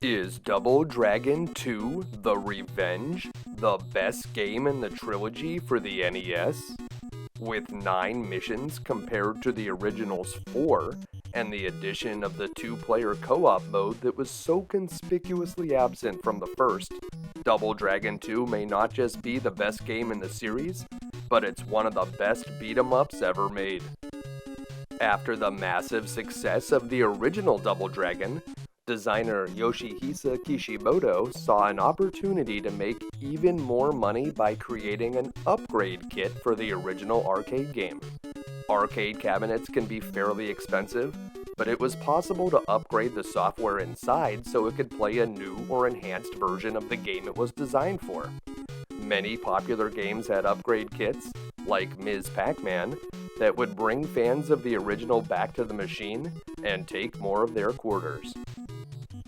Is Double Dragon 2 The Revenge the best game in the trilogy for the NES? With 9 missions compared to the original's 4, and the addition of the 2-player co-op mode that was so conspicuously absent from the first, Double Dragon 2 may not just be the best game in the series, but it's one of the best beat-em-ups ever made. After the massive success of the original Double Dragon, designer Yoshihisa Kishimoto saw an opportunity to make even more money by creating an upgrade kit for the original arcade game. Arcade cabinets can be fairly expensive, but it was possible to upgrade the software inside so it could play a new or enhanced version of the game it was designed for. Many popular games had upgrade kits, like Ms. Pac-Man, that would bring fans of the original back to the machine and take more of their quarters.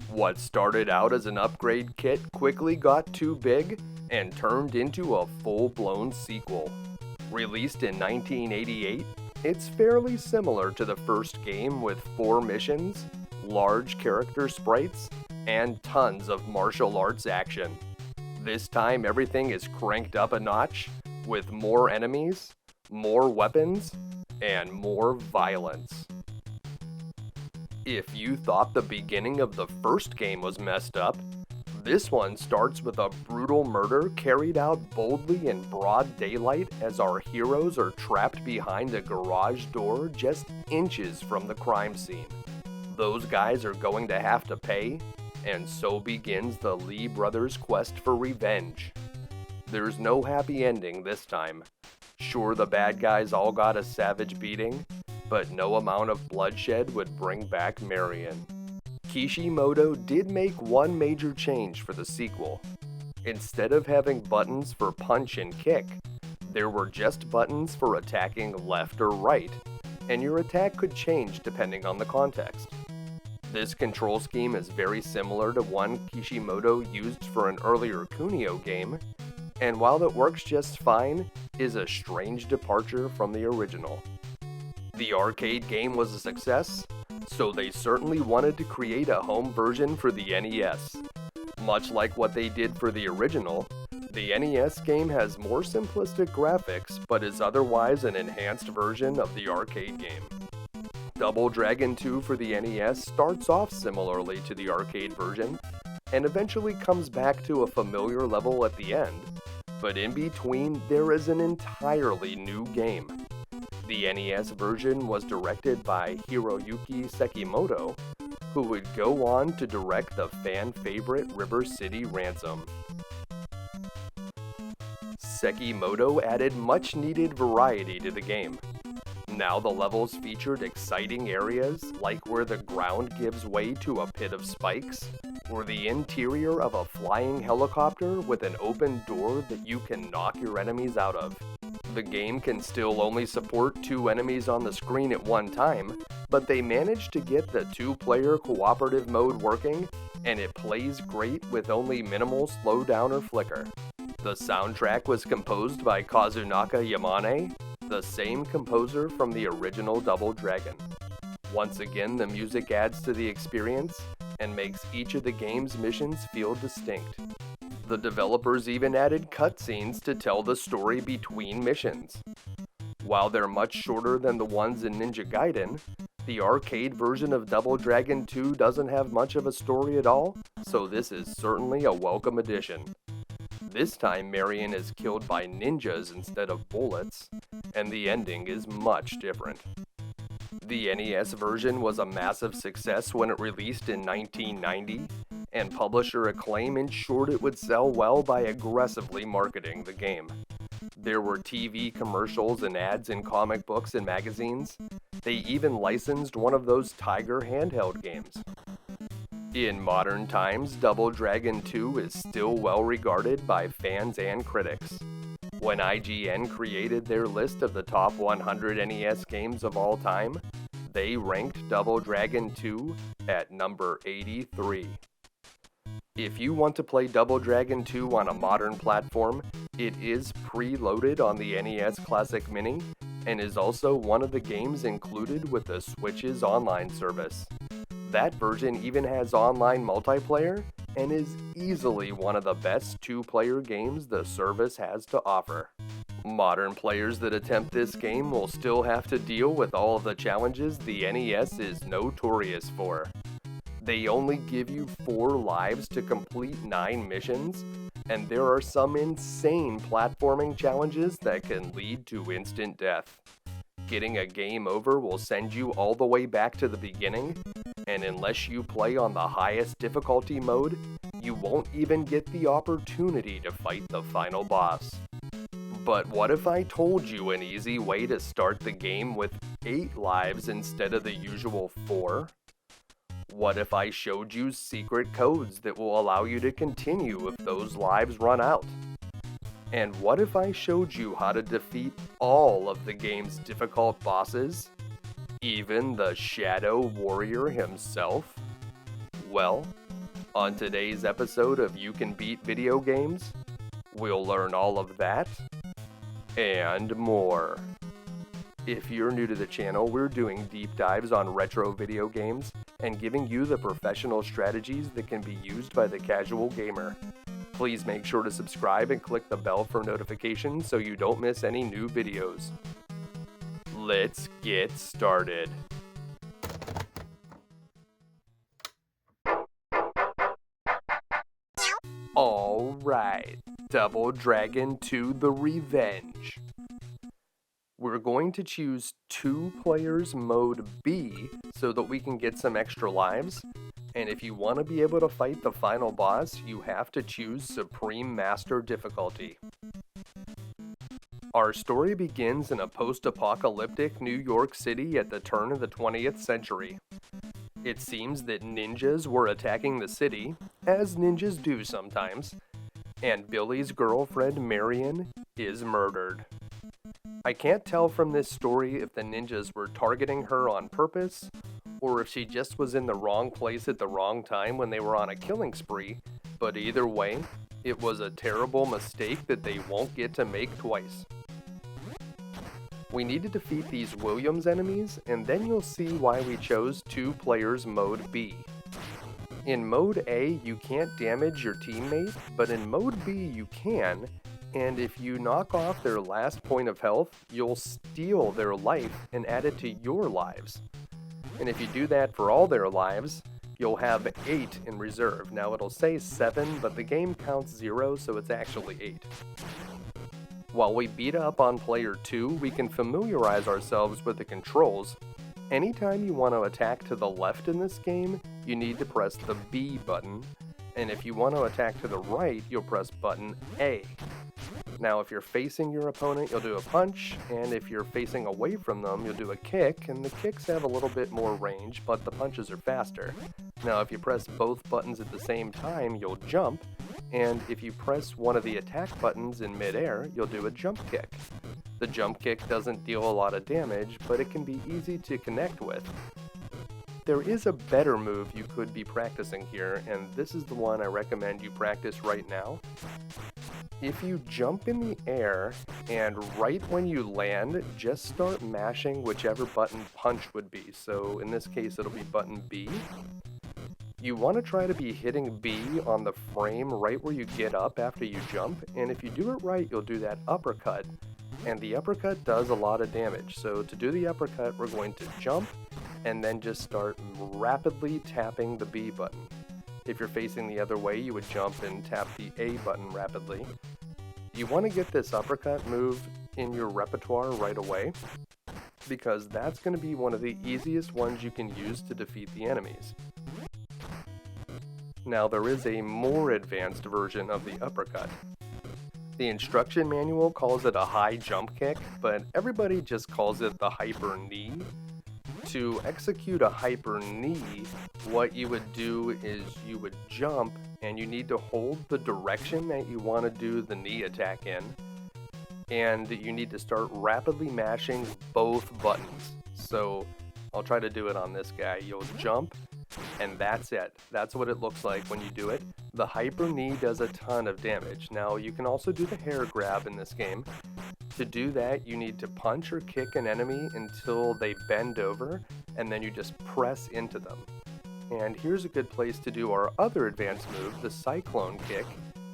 What started out as an upgrade kit quickly got too big and turned into a full-blown sequel. Released in 1988, it's fairly similar to the first game with 4 missions, large character sprites, and tons of martial arts action. This time everything is cranked up a notch, with more enemies, more weapons, and more violence. If you thought the beginning of the first game was messed up, this one starts with a brutal murder carried out boldly in broad daylight as our heroes are trapped behind a garage door just inches from the crime scene. Those guys are going to have to pay, and so begins the Lee brothers' quest for revenge. There's no happy ending this time. Sure, the bad guys all got a savage beating, but no amount of bloodshed would bring back Marion. Kishimoto did make one major change for the sequel. Instead of having buttons for punch and kick, there were just buttons for attacking left or right, and your attack could change depending on the context. This control scheme is very similar to one Kishimoto used for an earlier Kunio game, and while it works just fine, is a strange departure from the original. The arcade game was a success, so they certainly wanted to create a home version for the NES. Much like what they did for the original, the NES game has more simplistic graphics but is otherwise an enhanced version of the arcade game. Double Dragon 2 for the NES starts off similarly to the arcade version, and eventually comes back to a familiar level at the end, but in between there is an entirely new game. The NES version was directed by Hiroyuki Sekimoto, who would go on to direct the fan-favorite River City Ransom. Sekimoto added much-needed variety to the game. Now the levels featured exciting areas like where the ground gives way to a pit of spikes, or the interior of a flying helicopter with an open door that you can knock your enemies out of. The game can still only support 2 enemies on the screen at one time, but they managed to get the 2-player cooperative mode working, and it plays great with only minimal slowdown or flicker. The soundtrack was composed by Kazunaka Yamane, the same composer from the original Double Dragon. Once again, the music adds to the experience and makes each of the game's missions feel distinct. The developers even added cutscenes to tell the story between missions. While they're much shorter than the ones in Ninja Gaiden, the arcade version of Double Dragon 2 doesn't have much of a story at all, so this is certainly a welcome addition. This time Marion is killed by ninjas instead of bullets, and the ending is much different. The NES version was a massive success when it released in 1990, and publisher Acclaim ensured it would sell well by aggressively marketing the game. There were TV commercials and ads in comic books and magazines. They even licensed one of those Tiger handheld games. In modern times, Double Dragon 2 is still well regarded by fans and critics. When IGN created their list of the top 100 NES games of all time, they ranked Double Dragon 2 at number 83. If you want to play Double Dragon 2 on a modern platform, it is preloaded on the NES Classic Mini, and is also one of the games included with the Switch's online service. That version even has online multiplayer and is easily one of the best two-player games the service has to offer. Modern players that attempt this game will still have to deal with all of the challenges the NES is notorious for. They only give you 4 lives to complete 9 missions, and there are some insane platforming challenges that can lead to instant death. Getting a game over will send you all the way back to the beginning, and unless you play on the highest difficulty mode, you won't even get the opportunity to fight the final boss. But what if I told you an easy way to start the game with 8 lives instead of the usual 4? What if I showed you secret codes that will allow you to continue if those lives run out? And what if I showed you how to defeat all of the game's difficult bosses? Even the Shadow Warrior himself? Well, on today's episode of You Can Beat Video Games, we'll learn all of that and more. If you're new to the channel, we're doing deep dives on retro video games and giving you the professional strategies that can be used by the casual gamer. Please make sure to subscribe and click the bell for notifications so you don't miss any new videos. Let's get started. Alright, Double Dragon 2 The Revenge. We're going to choose 2 players mode B so that we can get some extra lives. And if you want to be able to fight the final boss, you have to choose Supreme Master difficulty. Our story begins in a post-apocalyptic New York City at the turn of the 20th century. It seems that ninjas were attacking the city, as ninjas do sometimes, and Billy's girlfriend Marion is murdered. I can't tell from this story if the ninjas were targeting her on purpose, or if she just was in the wrong place at the wrong time when they were on a killing spree, but either way, it was a terrible mistake that they won't get to make twice. We need to defeat these Williams enemies, and then you'll see why we chose 2 players mode B. In mode A, you can't damage your teammate, but in mode B you can, and if you knock off their last point of health, you'll steal their life and add it to your lives. And if you do that for all their lives, you'll have 8 in reserve. Now it'll say 7, but the game counts 0, so it's actually 8. While we beat up on player 2, we can familiarize ourselves with the controls. Anytime you want to attack to the left in this game, you need to press the B button, and if you want to attack to the right, you'll press button A. Now if you're facing your opponent, you'll do a punch, and if you're facing away from them, you'll do a kick, and the kicks have a little bit more range, but the punches are faster. Now if you press both buttons at the same time, you'll jump, and if you press one of the attack buttons in midair, you'll do a jump kick. The jump kick doesn't deal a lot of damage, but it can be easy to connect with. There is a better move you could be practicing here, and this is the one I recommend you practice right now. If you jump in the air, and right when you land, just start mashing whichever button punch would be. So in this case, it'll be button B. You want to try to be hitting B on the frame right where you get up after you jump, and if you do it right, you'll do that uppercut. And the uppercut does a lot of damage. So to do the uppercut, we're going to jump, and then just start rapidly tapping the B button. If you're facing the other way, you would jump and tap the A button rapidly. You want to get this uppercut move in your repertoire right away, because that's going to be one of the easiest ones you can use to defeat the enemies. Now there is a more advanced version of the uppercut. The instruction manual calls it a high jump kick, but everybody just calls it the hyper knee. To execute a hyper knee, what you would do is you would jump, and you need to hold the direction that you want to do the knee attack in, and you need to start rapidly mashing both buttons. So I'll try to do it on this guy. You'll jump, and that's it. That's what it looks like when you do it. The hyper knee does a ton of damage. Now you can also do the hair grab in this game. To do that, you need to punch or kick an enemy until they bend over, and then you just press into them. and here's a good place to do our other advanced move, the Cyclone kick.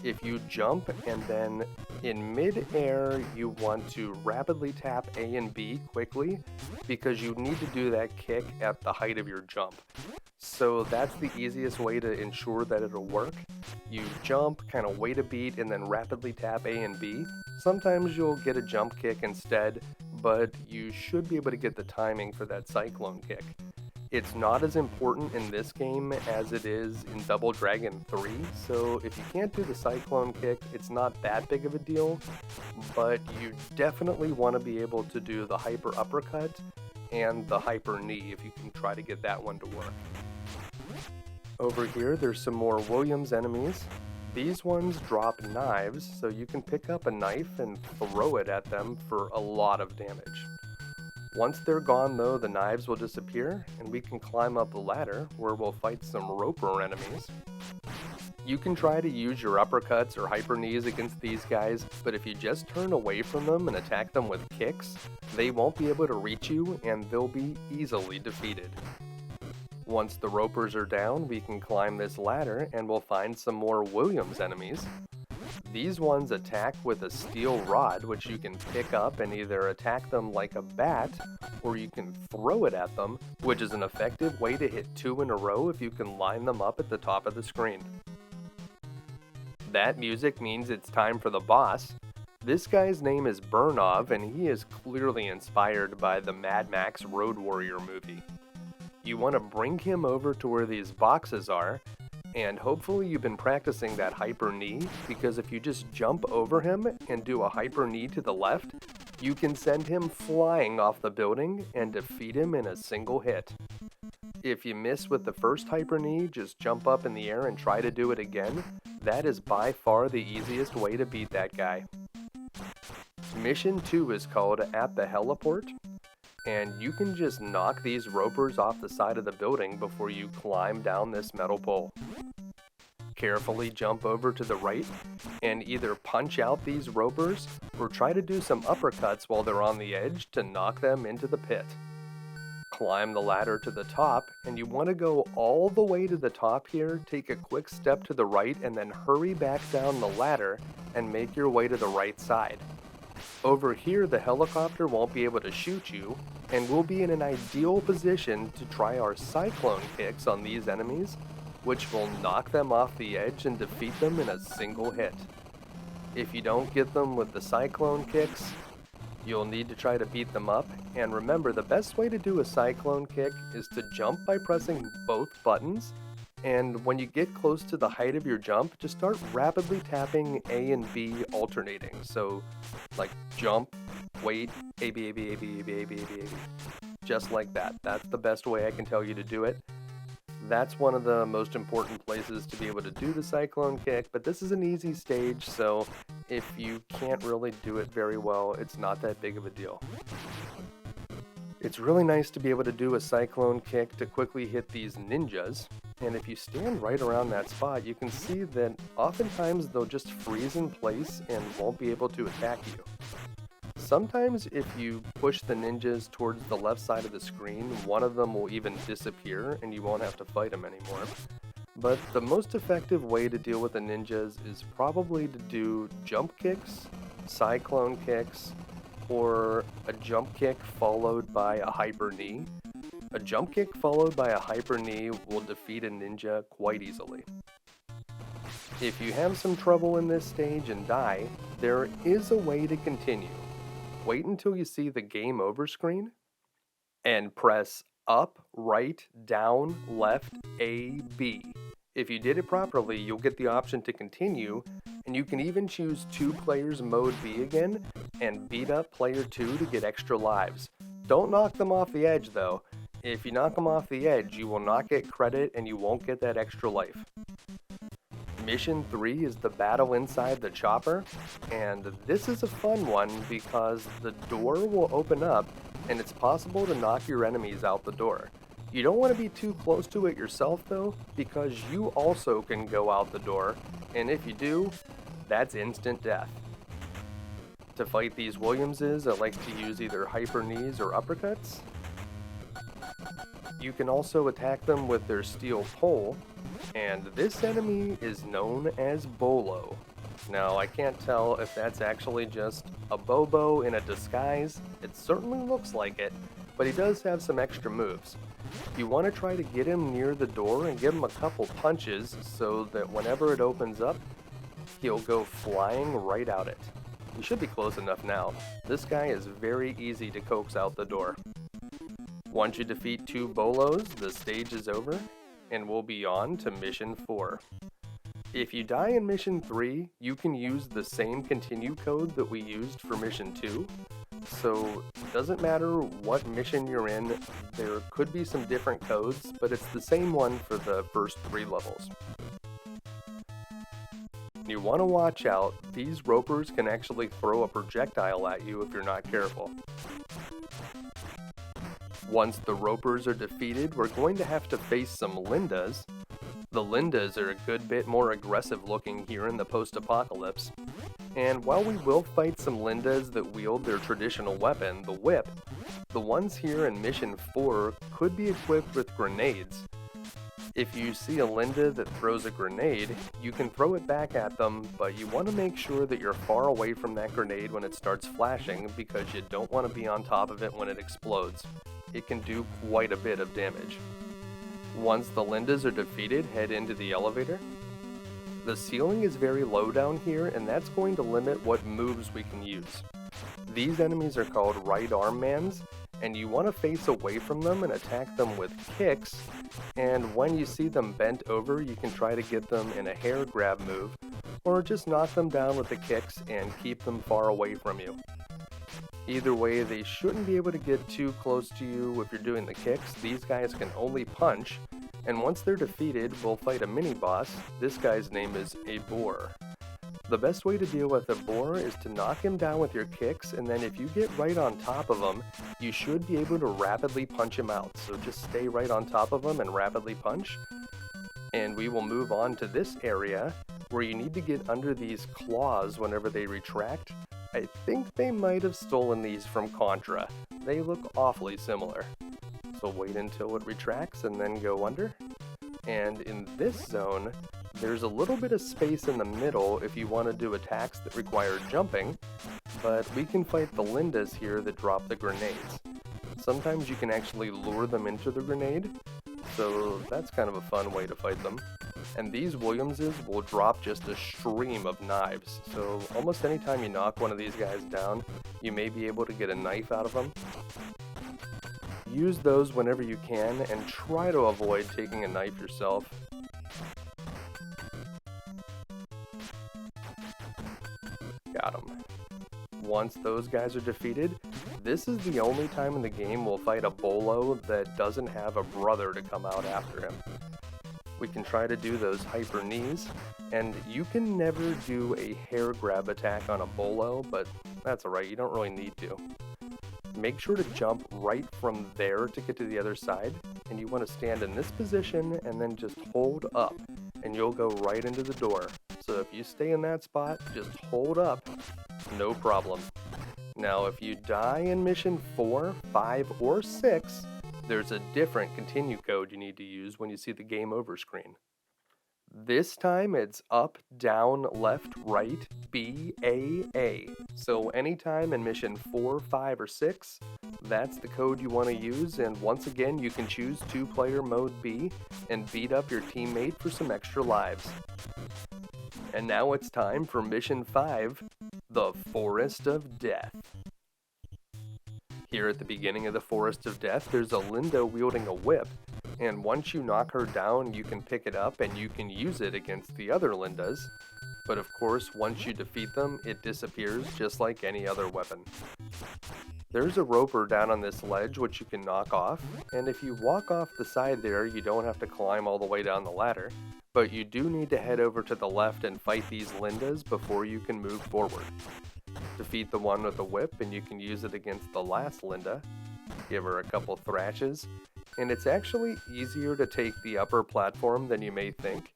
If you jump and then in mid-air you want to rapidly tap A and B quickly because you need to do that kick at the height of your jump. So that's the easiest way to ensure that it'll work. You jump, kind of wait a beat, and then rapidly tap A and B. Sometimes you'll get a jump kick instead, but you should be able to get the timing for that Cyclone kick. It's not as important in this game as it is in Double Dragon 3, so if you can't do the Cyclone kick, it's not that big of a deal, but you definitely want to be able to do the Hyper Uppercut and the Hyper Knee if you can try to get that one to work. Over here, there's some more Williams enemies. These ones drop knives, so you can pick up a knife and throw it at them for a lot of damage. Once they're gone though, the knives will disappear, and we can climb up the ladder where we'll fight some roper enemies. You can try to use your uppercuts or hyper knees against these guys, but if you just turn away from them and attack them with kicks, they won't be able to reach you and they'll be easily defeated. Once the ropers are down, we can climb this ladder and we'll find some more Williams enemies. These ones attack with a steel rod, which you can pick up and either attack them like a bat, or you can throw it at them, which is an effective way to hit 2 in a row if you can line them up at the top of the screen. That music means it's time for the boss. This guy's name is Burnov, and he is clearly inspired by the Mad Max Road Warrior movie. You want to bring him over to where these boxes are, and hopefully you've been practicing that hyper knee, because if you just jump over him and do a hyper knee to the left, you can send him flying off the building and defeat him in a single hit. If you miss with the first hyper knee, just jump up in the air and try to do it again. That is by far the easiest way to beat that guy. Mission 2 is called At the Heliport, and you can just knock these ropers off the side of the building before you climb down this metal pole. Carefully jump over to the right and either punch out these ropers or try to do some uppercuts while they're on the edge to knock them into the pit. Climb the ladder to the top, and you want to go all the way to the top here, take a quick step to the right, and then hurry back down the ladder and make your way to the right side. Over here, the helicopter won't be able to shoot you, and we'll be in an ideal position to try our Cyclone kicks on these enemies, which will knock them off the edge and defeat them in a single hit. If you don't get them with the Cyclone kicks, you'll need to try to beat them up, and remember, the best way to do a Cyclone kick is to jump by pressing both buttons, and when you get close to the height of your jump, just start rapidly tapping A and B alternating. So, like, jump, wait, A, B, A, B, A, B, A, B, A, B, A, B, A, B. Just like that. That's the best way I can tell you to do it. That's one of the most important places to be able to do the Cyclone kick, but this is an easy stage, so if you can't really do it very well, it's not that big of a deal. It's really nice to be able to do a Cyclone kick to quickly hit these ninjas, and if you stand right around that spot, you can see that oftentimes they'll just freeze in place and won't be able to attack you. Sometimes if you push the ninjas towards the left side of the screen, one of them will even disappear and you won't have to fight them anymore. But the most effective way to deal with the ninjas is probably to do jump kicks, Cyclone kicks, or a jump kick followed by a hyper knee. A jump kick followed by a hyper knee will defeat a ninja quite easily. If you have some trouble in this stage and die, there is a way to continue. Wait until you see the game over screen and press up, right, down, left, A, B. If you did it properly, you'll get the option to continue, and you can even choose 2 players mode B again and beat up player 2 to get extra lives. Don't knock them off the edge though. If you knock them off the edge, you will not get credit and you won't get that extra life. Mission 3 is the battle inside the chopper, and this is a fun one because the door will open up and it's possible to knock your enemies out the door. You don't want to be too close to it yourself though, because you also can go out the door, and if you do, that's instant death. To fight these Williamses, I like to use either hyper knees or uppercuts. You can also attack them with their steel pole, and this enemy is known as Bolo. Now, I can't tell if that's actually just a Bobo in a disguise. It certainly looks like it, but he does have some extra moves. You want to try to get him near the door and give him a couple punches so that whenever it opens up, he'll go flying right out it. You should be close enough now. This guy is very easy to coax out the door. Once you defeat 2 Bolos, the stage is over, and we'll be on to Mission 4. If you die in Mission 3, you can use the same continue code that we used for Mission 2. So, it doesn't matter what mission you're in, there could be some different codes, but it's the same one for the first 3 levels. You want to watch out, these ropers can actually throw a projectile at you if you're not careful. Once the ropers are defeated, we're going to have to face some Lindas. The Lindas are a good bit more aggressive looking here in the post-apocalypse. And while we will fight some Lindas that wield their traditional weapon, the whip, the ones here in Mission 4 could be equipped with grenades. If you see a Linda that throws a grenade, you can throw it back at them, but you want to make sure that you're far away from that grenade when it starts flashing because you don't want to be on top of it when it explodes. It can do quite a bit of damage. Once the Lindas are defeated, head into the elevator. The ceiling is very low down here, and that's going to limit what moves we can use. These enemies are called right arm mans, and you want to face away from them and attack them with kicks, and when you see them bent over, you can try to get them in a hair grab move, or just knock them down with the kicks and keep them far away from you. Either way, they shouldn't be able to get too close to you if you're doing the kicks. These guys can only punch, and once they're defeated, we'll fight a mini-boss. This guy's name is a boar. The best way to deal with a boar is to knock him down with your kicks, and then if you get right on top of him, you should be able to rapidly punch him out. So just stay right on top of him and rapidly punch. And we will move on to this area where you need to get under these claws whenever they retract. I think they might have stolen these from Contra. They look awfully similar. So wait until it retracts and then go under. And in this zone, there's a little bit of space in the middle if you want to do attacks that require jumping, but we can fight the Lindas here that drop the grenades. Sometimes you can actually lure them into the grenade, so that's kind of a fun way to fight them. And these Williamses will drop just a stream of knives, so almost anytime you knock one of these guys down, you may be able to get a knife out of them. Use those whenever you can, and try to avoid taking a knife yourself. Got him. Once those guys are defeated, this is the only time in the game we'll fight a Bolo that doesn't have a brother to come out after him. We can try to do those hyper knees, and you can never do a hair grab attack on a Bolo, but that's alright, you don't really need to. Make sure to jump right from there to get to the other side, and you want to stand in this position and then just hold up, and you'll go right into the door. So if you stay in that spot, just hold up, no problem. Now if you die in Mission 4, 5, or 6, there's a different continue code you need to use when you see the game over screen. This time it's up, down, left, right, B, A. So anytime in Mission 4, 5, or 6, that's the code you want to use, and once again you can choose 2-player mode B and beat up your teammate for some extra lives. And now it's time for Mission 5, the Forest of Death. Here at the beginning of the Forest of Death, there's a Linda wielding a whip, and once you knock her down, you can pick it up and you can use it against the other Lindas. But of course, once you defeat them, it disappears just like any other weapon. There's a roper down on this ledge which you can knock off, and if you walk off the side there, you don't have to climb all the way down the ladder, but you do need to head over to the left and fight these Lindas before you can move forward. Defeat the one with the whip and you can use it against the last Linda. Give her a couple thrashes, and it's actually easier to take the upper platform than you may think.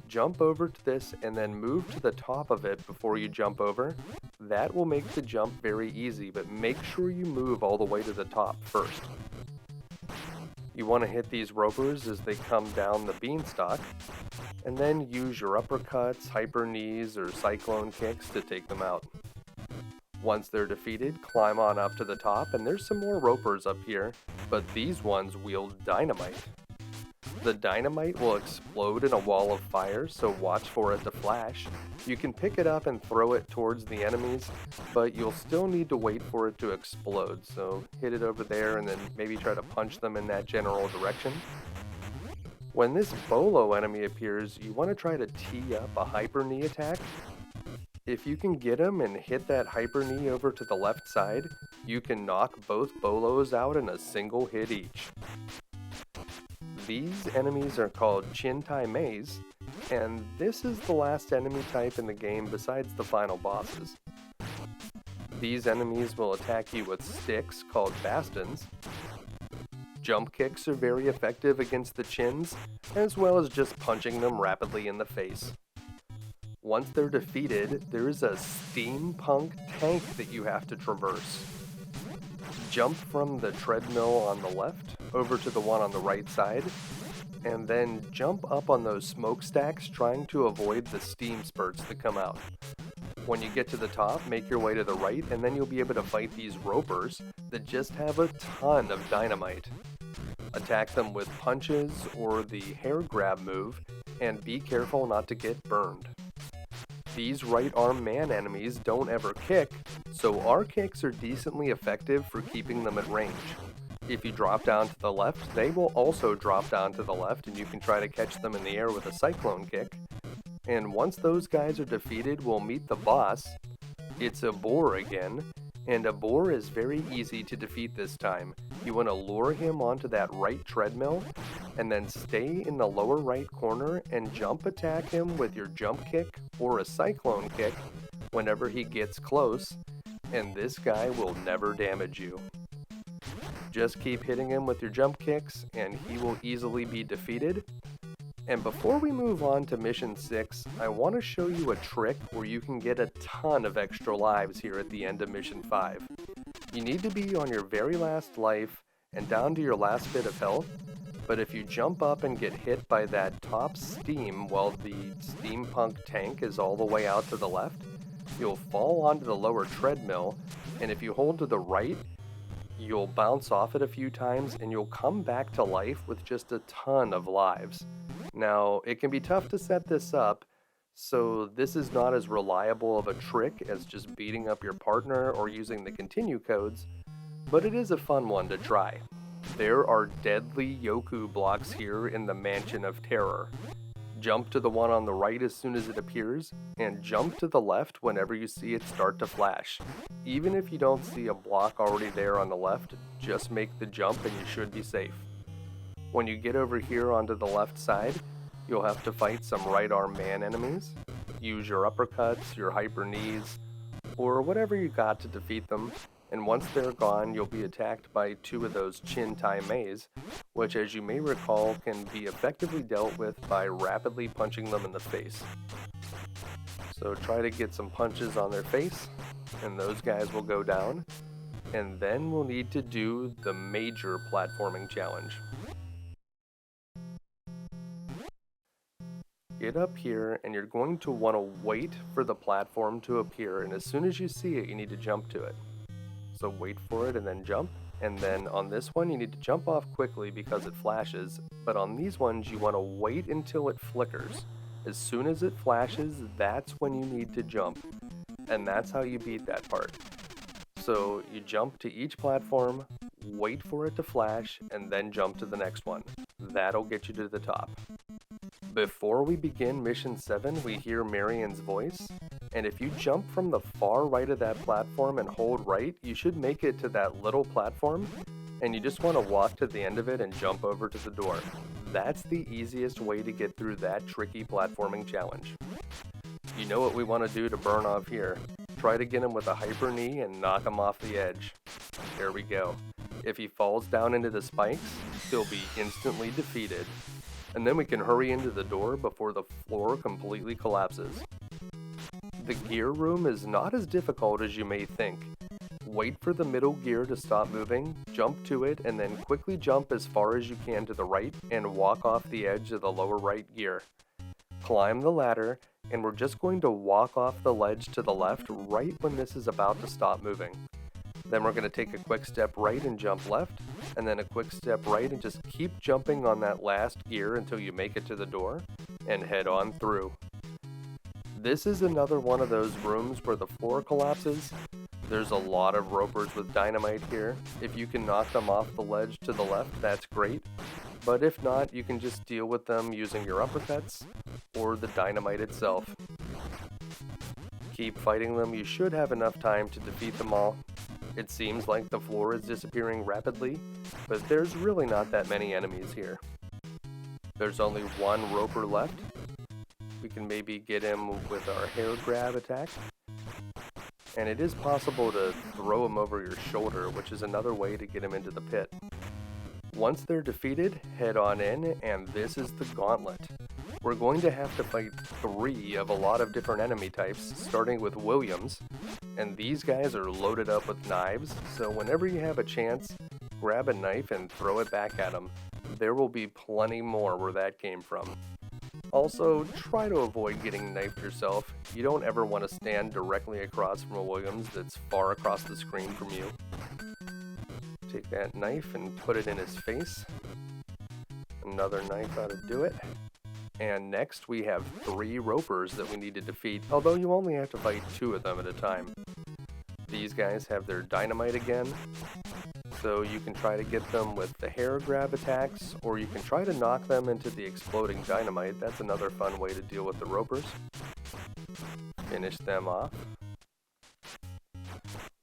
Jump over to this and then move to the top of it before you jump over. That will make the jump very easy, but make sure you move all the way to the top first. You want to hit these ropers as they come down the beanstalk, and then use your uppercuts, hyper knees, or cyclone kicks to take them out. Once they're defeated, climb on up to the top, and there's some more ropers up here, but these ones wield dynamite. The dynamite will explode in a wall of fire, so watch for it to flash. You can pick it up and throw it towards the enemies, but you'll still need to wait for it to explode, so hit it over there and then maybe try to punch them in that general direction. When this bolo enemy appears, you want to try to tee up a hyper knee attack. If you can get him and hit that hyper knee over to the left side, you can knock both bolos out in a single hit each. These enemies are called Chintai Maze, and this is the last enemy type in the game besides the final bosses. These enemies will attack you with sticks called bastons. Jump kicks are very effective against the chins, as well as just punching them rapidly in the face. Once they're defeated, there is a steampunk tank that you have to traverse. Jump from the treadmill on the left over to the one on the right side, and then jump up on those smokestacks trying to avoid the steam spurts that come out. When you get to the top, make your way to the right, and then you'll be able to fight these ropers that just have a ton of dynamite. Attack them with punches or the hair grab move, and be careful not to get burned. These right arm man enemies don't ever kick, so our kicks are decently effective for keeping them at range. If you drop down to the left, they will also drop down to the left, and you can try to catch them in the air with a cyclone kick. And once those guys are defeated, we'll meet the boss. It's a boar again, and a boar is very easy to defeat this time. You want to lure him onto that right treadmill, and then stay in the lower right corner and jump attack him with your jump kick or a cyclone kick whenever he gets close, and this guy will never damage you. Just keep hitting him with your jump kicks and he will easily be defeated. And before we move on to mission 6, I want to show you a trick where you can get a ton of extra lives here at the end of mission 5. You need to be on your very last life and down to your last bit of health, but if you jump up and get hit by that top steam while the steampunk tank is all the way out to the left, you'll fall onto the lower treadmill, and if you hold to the right, you'll bounce off it a few times and you'll come back to life with just a ton of lives. Now, it can be tough to set this up, so this is not as reliable of a trick as just beating up your partner or using the continue codes, but it is a fun one to try. There are deadly Yoku blocks here in the Mansion of Terror. Jump to the one on the right as soon as it appears, and jump to the left whenever you see it start to flash. Even if you don't see a block already there on the left, just make the jump and you should be safe. When you get over here onto the left side, you'll have to fight some right arm man enemies. Use your uppercuts, your hyper knees, or whatever you got to defeat them, and once they're gone, you'll be attacked by 2 of those Chintai Maze, which as you may recall can be effectively dealt with by rapidly punching them in the face. So try to get some punches on their face, and those guys will go down, and then we'll need to do the major platforming challenge. Get up here, and you're going to want to wait for the platform to appear, and as soon as you see it, you need to jump to it. So wait for it and then jump, and then on this one you need to jump off quickly because it flashes, but on these ones you want to wait until it flickers. As soon as it flashes, that's when you need to jump, and that's how you beat that part. So you jump to each platform, wait for it to flash, and then jump to the next one. That'll get you to the top. Before we begin mission 7, we hear Marion's voice, and if you jump from the far right of that platform and hold right, you should make it to that little platform, and you just want to walk to the end of it and jump over to the door. That's the easiest way to get through that tricky platforming challenge. You know what we want to do to burn off here. Try to get him with a hyper knee and knock him off the edge. There we go. If he falls down into the spikes, he'll be instantly defeated. And then we can hurry into the door before the floor completely collapses. The gear room is not as difficult as you may think. Wait for the middle gear to stop moving, jump to it, and then quickly jump as far as you can to the right and walk off the edge of the lower right gear. Climb the ladder, and we're just going to walk off the ledge to the left right when this is about to stop moving. Then we're going to take a quick step right and jump left, and then a quick step right and just keep jumping on that last gear until you make it to the door, and head on through. This is another one of those rooms where the floor collapses. There's a lot of ropers with dynamite here. If you can knock them off the ledge to the left, that's great. But if not, you can just deal with them using your uppercuts or the dynamite itself. Keep fighting them, you should have enough time to defeat them all. It seems like the floor is disappearing rapidly, but there's really not that many enemies here. There's only one roper left. We can maybe get him with our hair grab attack. And it is possible to throw him over your shoulder, which is another way to get him into the pit. Once they're defeated, head on in, and this is the gauntlet. We're going to have to fight 3 of a lot of different enemy types, starting with Williams, and these guys are loaded up with knives, so whenever you have a chance, grab a knife and throw it back at them. There will be plenty more where that came from. Also, try to avoid getting knifed yourself. You don't ever want to stand directly across from a Williams that's far across the screen from you. Take that knife and put it in his face. Another knife ought to do it. And next we have 3 ropers that we need to defeat, although you only have to fight 2 of them at a time. These guys have their dynamite again, so you can try to get them with the hair grab attacks, or you can try to knock them into the exploding dynamite. That's another fun way to deal with the ropers. Finish them off.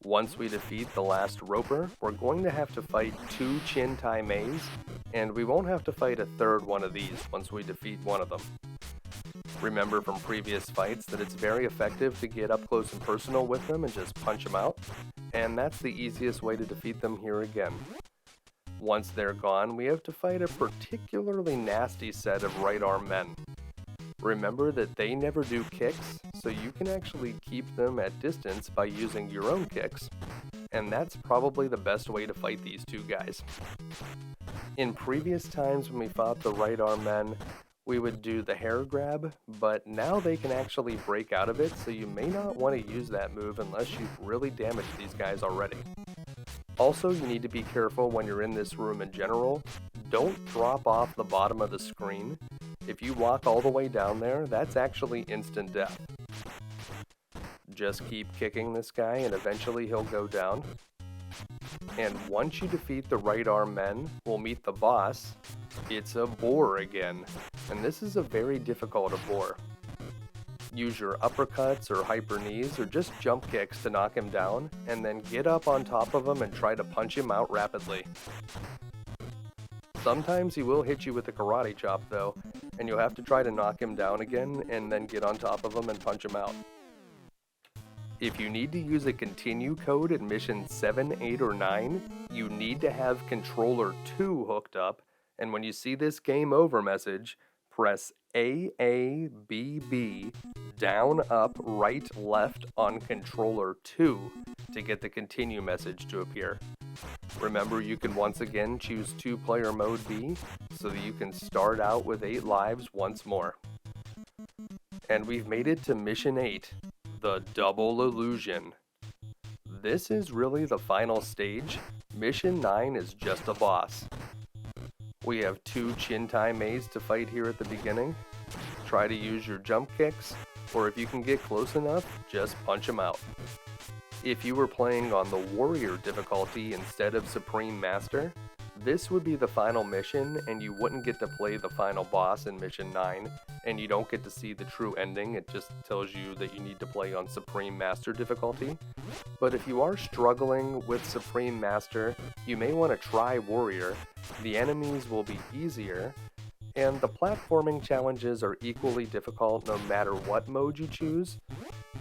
Once we defeat the last roper, we're going to have to fight 2 Chin Tai Meis, and we won't have to fight a third one of these once we defeat one of them. Remember from previous fights that it's very effective to get up close and personal with them and just punch them out, and that's the easiest way to defeat them here again. Once they're gone, we have to fight a particularly nasty set of right arm men. Remember that they never do kicks, so you can actually keep them at distance by using your own kicks, and that's probably the best way to fight these 2 guys. In previous times when we fought the right arm men, we would do the hair grab, but now they can actually break out of it, so you may not want to use that move unless you've really damaged these guys already. Also, you need to be careful when you're in this room in general. Don't drop off the bottom of the screen. If you walk all the way down there, that's actually instant death. Just keep kicking this guy and eventually he'll go down. And once you defeat the right arm men, we'll meet the boss. It's a boar again, and this is a very difficult boar. Use your uppercuts or hyper knees or just jump kicks to knock him down, and then get up on top of him and try to punch him out rapidly. Sometimes he will hit you with a karate chop though, and you'll have to try to knock him down again and then get on top of him and punch him out. If you need to use a continue code at mission 7, 8, or 9, you need to have controller 2 hooked up, and when you see this game over message, press AABB down, up, right, left on controller 2 to get the continue message to appear. Remember, you can once again choose 2-player mode B so that you can start out with 8 lives once more. And we've made it to mission 8. The Double Illusion. This is really the final stage. Mission 9 is just a boss. We have 2 Chin Tai Meis to fight here at the beginning. Try to use your jump kicks, or if you can get close enough, just punch them out. If you were playing on the Warrior difficulty instead of Supreme Master, this would be the final mission, and you wouldn't get to play the final boss in Mission 9, and you don't get to see the true ending. It just tells you that you need to play on Supreme Master difficulty. But if you are struggling with Supreme Master, you may want to try Warrior. The enemies will be easier, and the platforming challenges are equally difficult no matter what mode you choose.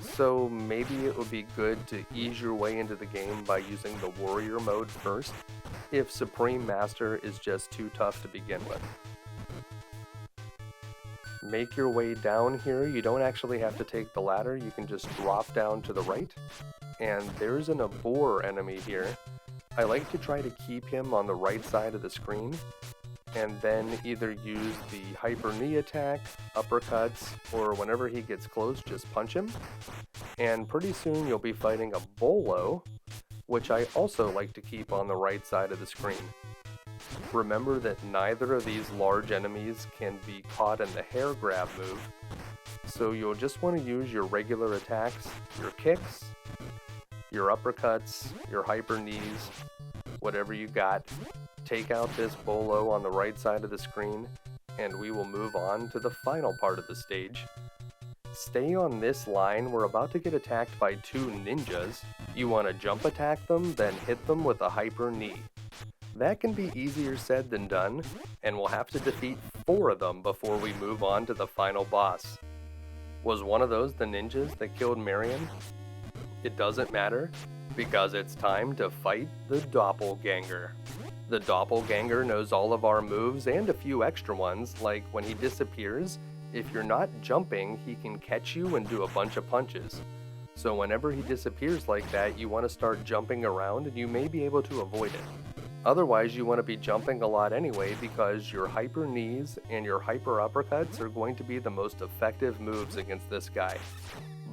So maybe it would be good to ease your way into the game by using the Warrior mode first, if Supreme Master is just too tough to begin with. Make your way down here. You don't actually have to take the ladder, you can just drop down to the right, and there's an Abor enemy here. I like to try to keep him on the right side of the screen, and then either use the Hyper Knee attack, uppercuts, or whenever he gets close, just punch him. And pretty soon you'll be fighting a Bolo, which I also like to keep on the right side of the screen. Remember that neither of these large enemies can be caught in the hair grab move, so you'll just want to use your regular attacks, your kicks, your uppercuts, your hyper knees, whatever you got. Take out this Bolo on the right side of the screen, and we will move on to the final part of the stage. Stay on this line. We're about to get attacked by two ninjas. You want to jump attack them, then hit them with a hyper knee. That can be easier said than done, and we'll have to defeat 4 of them before we move on to the final boss. Was one of those the ninjas that killed Marion? It doesn't matter, because it's time to fight the Doppelganger. The Doppelganger knows all of our moves and a few extra ones, like when he disappears, if you're not jumping, he can catch you and do a bunch of punches. So whenever he disappears like that, you want to start jumping around and you may be able to avoid it. Otherwise, you want to be jumping a lot anyway because your hyper knees and your hyper uppercuts are going to be the most effective moves against this guy.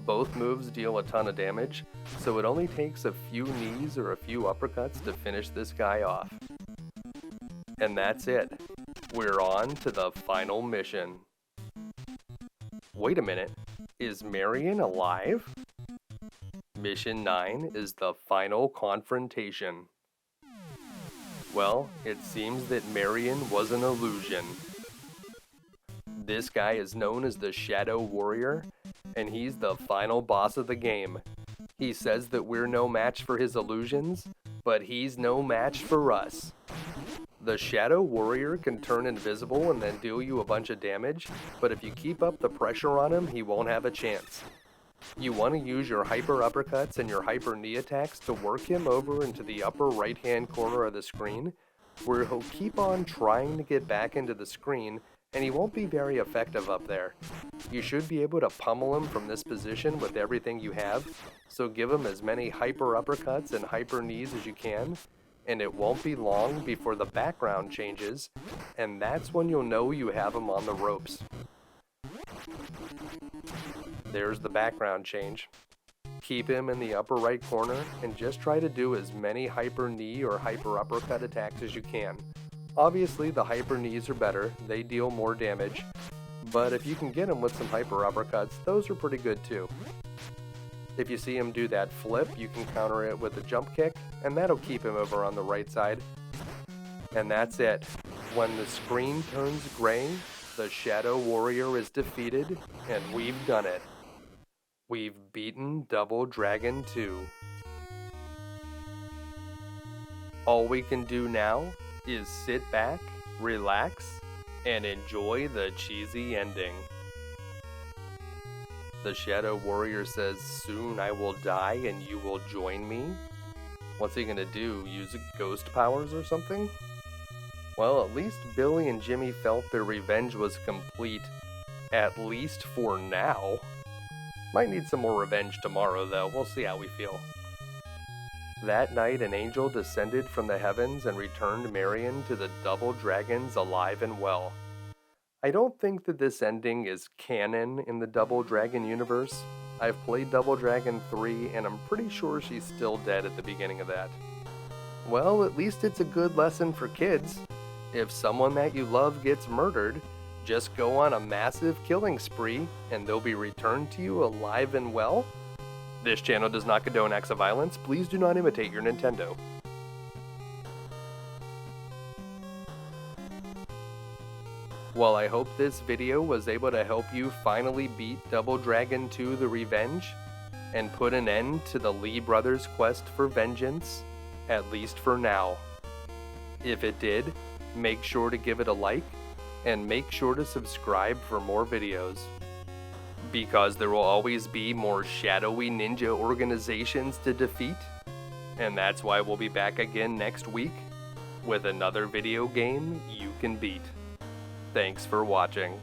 Both moves deal a ton of damage, so it only takes a few knees or a few uppercuts to finish this guy off. And that's it. We're on to the final mission. Wait a minute, is Marion alive? Mission 9 is the final confrontation. Well, it seems that Marion was an illusion. This guy is known as the Shadow Warrior, and he's the final boss of the game. He says that we're no match for his illusions, but he's no match for us. The Shadow Warrior can turn invisible and then deal you a bunch of damage, but if you keep up the pressure on him, he won't have a chance. You want to use your hyper uppercuts and your hyper knee attacks to work him over into the upper right hand corner of the screen, where he'll keep on trying to get back into the screen, and he won't be very effective up there. You should be able to pummel him from this position with everything you have, so give him as many hyper uppercuts and hyper knees as you can, and it won't be long before the background changes, and that's when you'll know you have him on the ropes. There's the background change. Keep him in the upper right corner and just try to do as many hyper knee or hyper uppercut attacks as you can. Obviously the hyper knees are better, they deal more damage, but if you can get him with some hyper uppercuts, those are pretty good too. If you see him do that flip, you can counter it with a jump kick, and that'll keep him over on the right side. And that's it. When the screen turns gray, the Shadow Warrior is defeated, and we've done it. We've beaten Double Dragon 2. All we can do now is sit back, relax, and enjoy the cheesy ending. The Shadow Warrior says, "Soon I will die and you will join me." What's he gonna do? Use ghost powers or something? Well, at least Billy and Jimmy felt their revenge was complete. At least for now. Might need some more revenge tomorrow, though. We'll see how we feel. That night, an angel descended from the heavens and returned Marion to the Double Dragons alive and well. I don't think that this ending is canon in the Double Dragon universe. I've played Double Dragon 3, and I'm pretty sure she's still dead at the beginning of that. Well, at least it's a good lesson for kids. If someone that you love gets murdered, just go on a massive killing spree, and they'll be returned to you alive and well. This channel does not condone acts of violence. Please do not imitate your Nintendo. Well, I hope this video was able to help you finally beat Double Dragon 2 The Revenge, and put an end to the Lee brothers' quest for vengeance, at least for now. If it did, make sure to give it a like, and make sure to subscribe for more videos. Because there will always be more shadowy ninja organizations to defeat, and that's why we'll be back again next week with another video game you can beat. Thanks for watching.